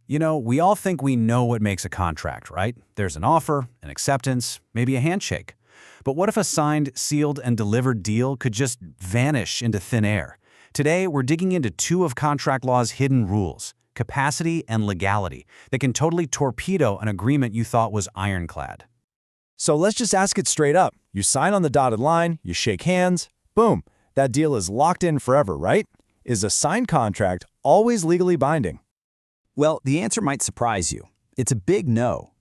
We all think we know what makes a contract, right? There's an offer, an acceptance, maybe a handshake. But what if a signed, sealed, and delivered deal could just vanish into thin air? Today, we're digging into two of contract law's hidden rules, capacity and legality, that can totally torpedo an agreement you thought was ironclad. So let's just ask it straight up. You sign on the dotted line, you shake hands, boom, that deal is locked in forever, right? Is a signed contract always legally binding? Well, the answer might surprise you. It's a big no.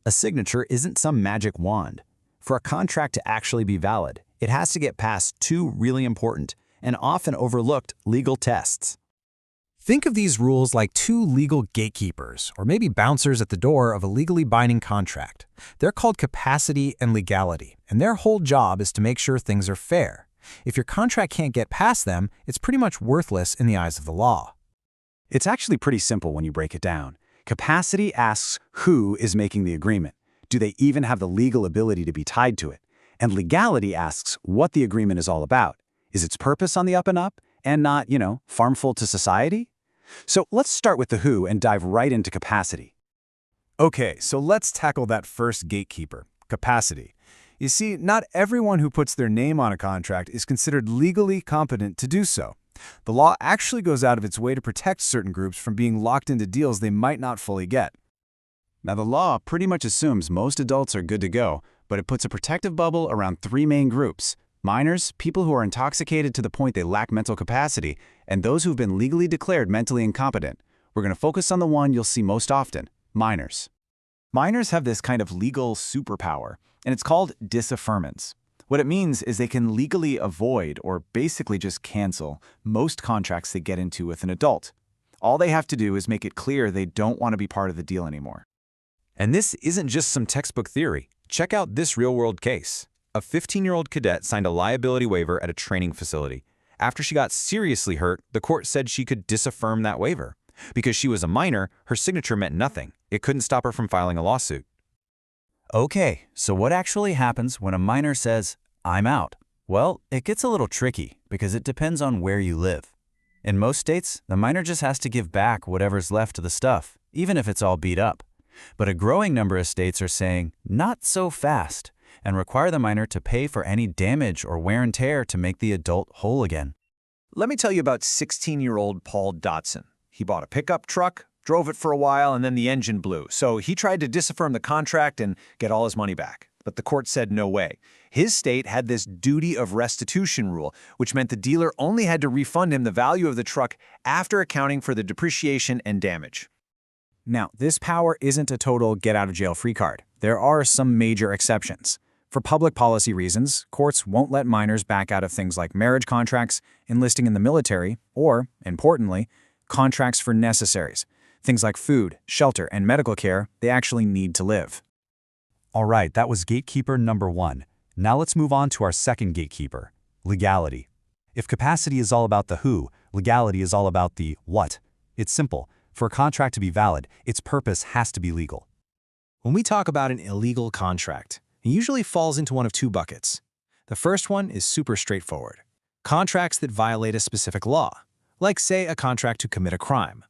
A signature isn't some magic wand. For a contract to actually be valid, it has to get past two really important and often overlooked legal tests. Think of these rules like two legal gatekeepers, or maybe bouncers at the door of a legally binding contract. They're called capacity and legality, and their whole job is to make sure things are fair. If your contract can't get past them, it's pretty much worthless in the eyes of the law. It's actually pretty simple when you break it down. Capacity asks who is making the agreement. Do they even have the legal ability to be tied to it? And legality asks what the agreement is all about. Is its purpose on the up and up and not, harmful to society? So let's start with the who and dive right into capacity. Okay, so let's tackle that first gatekeeper, capacity. You see, not everyone who puts their name on a contract is considered legally competent to do so. The law actually goes out of its way to protect certain groups from being locked into deals they might not fully get. Now, the law pretty much assumes most adults are good to go, but it puts a protective bubble around three main groups: minors, people who are intoxicated to the point they lack mental capacity, and those who've been legally declared mentally incompetent. We're going to focus on the one you'll see most often: minors. Minors have this kind of legal superpower, and it's called disaffirmance. What it means is they can legally avoid, or basically just cancel, most contracts they get into with an adult. All they have to do is make it clear they don't want to be part of the deal anymore. And this isn't just some textbook theory. Check out this real-world case. A 15-year-old cadet signed a liability waiver at a training facility. After she got seriously hurt, the court said she could disaffirm that waiver. Because she was a minor, her signature meant nothing. It couldn't stop her from filing a lawsuit. Okay, so what actually happens when a minor says, "I'm out"? Well, it gets a little tricky because it depends on where you live. In most states, the minor just has to give back whatever's left of the stuff, even if it's all beat up. But a growing number of states are saying, not so fast, and require the minor to pay for any damage or wear and tear to make the adult whole again. Let me tell you about 16-year-old Paul Dotson. He bought a pickup truck, drove it for a while, and then the engine blew. So he tried to disaffirm the contract and get all his money back. But the court said no way. His state had this duty of restitution rule, which meant the dealer only had to refund him the value of the truck after accounting for the depreciation and damage. Now, this power isn't a total get-out-of-jail-free card. There are some major exceptions. For public policy reasons, courts won't let minors back out of things like marriage contracts, enlisting in the military, or, importantly, contracts for necessaries. Things like food, shelter, and medical care they actually need to live. All right, that was gatekeeper number one. Now let's move on to our second gatekeeper, legality. If capacity is all about the who, legality is all about the what. It's simple. For a contract to be valid, its purpose has to be legal. When we talk about an illegal contract, it usually falls into one of two buckets. The first one is super straightforward. Contracts that violate a specific law, like say a contract to commit a crime.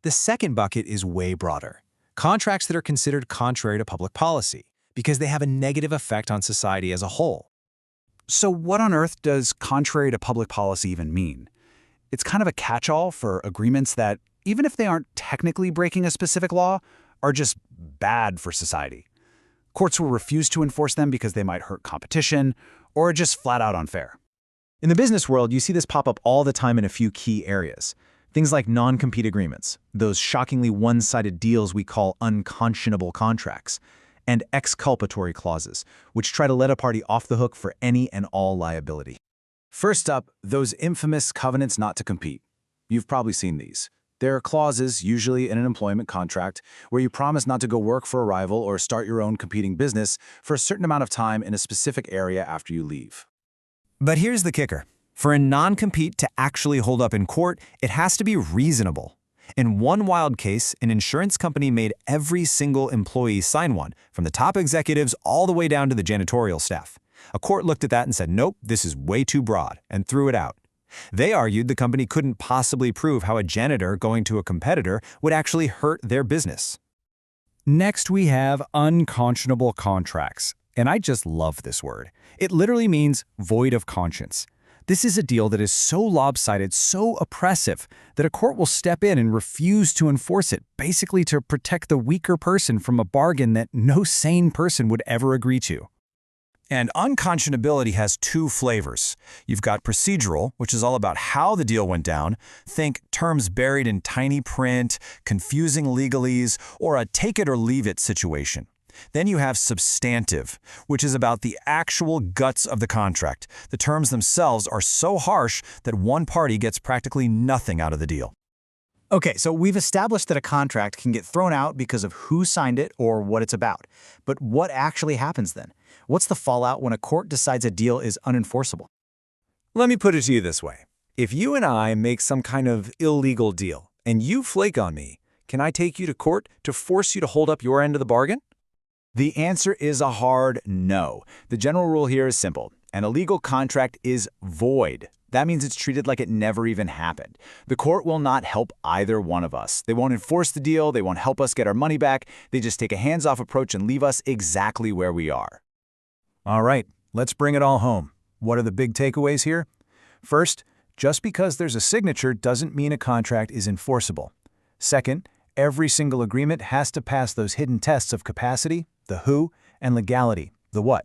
The second bucket is way broader. Contracts that are considered contrary to public policy, because they have a negative effect on society as a whole. So what on earth does contrary to public policy even mean? It's kind of a catch-all for agreements that, even if they aren't technically breaking a specific law, are just bad for society. Courts will refuse to enforce them because they might hurt competition or are just flat out unfair. In the business world, you see this pop up all the time in a few key areas. Things like non-compete agreements, those shockingly one-sided deals we call unconscionable contracts, and exculpatory clauses, which try to let a party off the hook for any and all liability. First up, those infamous covenants not to compete. You've probably seen these. There are clauses, usually in an employment contract, where you promise not to go work for a rival or start your own competing business for a certain amount of time in a specific area after you leave. But here's the kicker. For a non-compete to actually hold up in court, it has to be reasonable. In one wild case, an insurance company made every single employee sign one, from the top executives all the way down to the janitorial staff. A court looked at that and said, nope, this is way too broad, and threw it out. They argued the company couldn't possibly prove how a janitor going to a competitor would actually hurt their business. Next, we have unconscionable contracts. And I just love this word. It literally means void of conscience. This is a deal that is so lopsided, so oppressive, that a court will step in and refuse to enforce it, basically to protect the weaker person from a bargain that no sane person would ever agree to. And unconscionability has two flavors. You've got procedural, which is all about how the deal went down. Think terms buried in tiny print, confusing legalese, or a take-it-or-leave-it situation. Then you have substantive, which is about the actual guts of the contract. The terms themselves are so harsh that one party gets practically nothing out of the deal. Okay, so we've established that a contract can get thrown out because of who signed it or what it's about. But what actually happens then? What's the fallout when a court decides a deal is unenforceable? Let me put it to you this way. If you and I make some kind of illegal deal and you flake on me, can I take you to court to force you to hold up your end of the bargain? The answer is a hard no. The general rule here is simple. An illegal contract is void. That means it's treated like it never even happened. The court will not help either one of us. They won't enforce the deal, they won't help us get our money back, they just take a hands-off approach and leave us exactly where we are. All right, let's bring it all home. What are the big takeaways here? First, just because there's a signature doesn't mean a contract is enforceable. Second, every single agreement has to pass those hidden tests of capacity, the who, and legality, the what.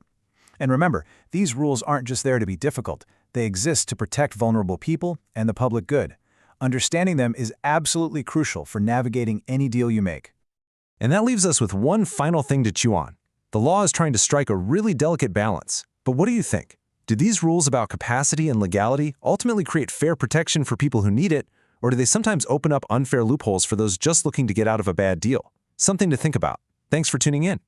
And remember, these rules aren't just there to be difficult. They exist to protect vulnerable people and the public good. Understanding them is absolutely crucial for navigating any deal you make. And that leaves us with one final thing to chew on. The law is trying to strike a really delicate balance. But what do you think? Do these rules about capacity and legality ultimately create fair protection for people who need it, or do they sometimes open up unfair loopholes for those just looking to get out of a bad deal? Something to think about. Thanks for tuning in.